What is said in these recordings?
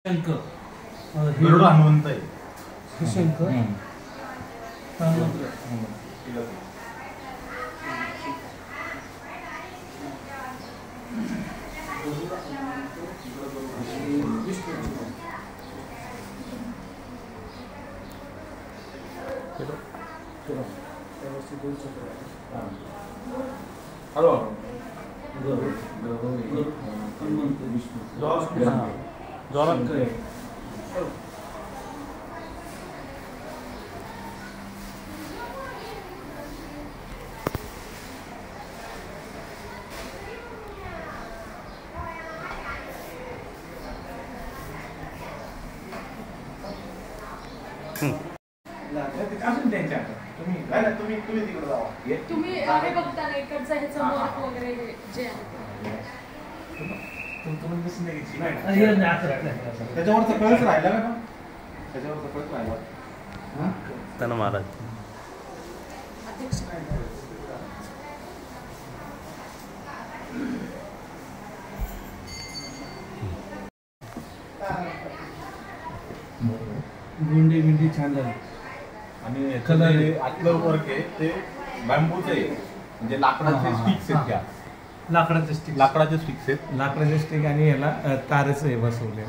शंख गरुड हनुमंत आहे. शंख तुम्ही हे बघता ना इकडचं ह्याचं वर्क वगैरे जे आहे त्याच्यावरचा कळच राहिला का? त्याच्यावरचा कळच राहिला त्यांना महाराज अध्यक्ष गुंडी बिंडी छान झाली आणि कलर आतलं वर्क आहे ते बॅम्बूचं आहे, म्हणजे लाकडाचे स्टिक्स आहेत त्या. लाकडाचे स्टिक लाकडाचे स्टिक्स आहेत. लाकडाचे स्टिक आणि याला तारेचं हे बसवले.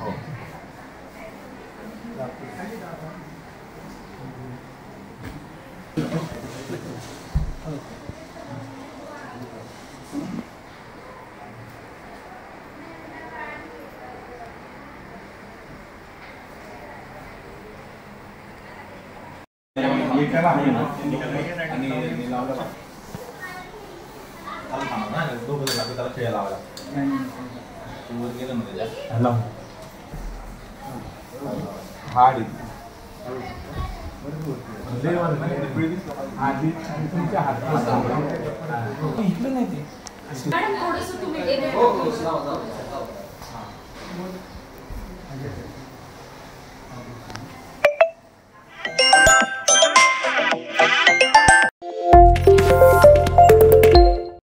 इकडं नाही ते मॅडम थोडंसं तुम्ही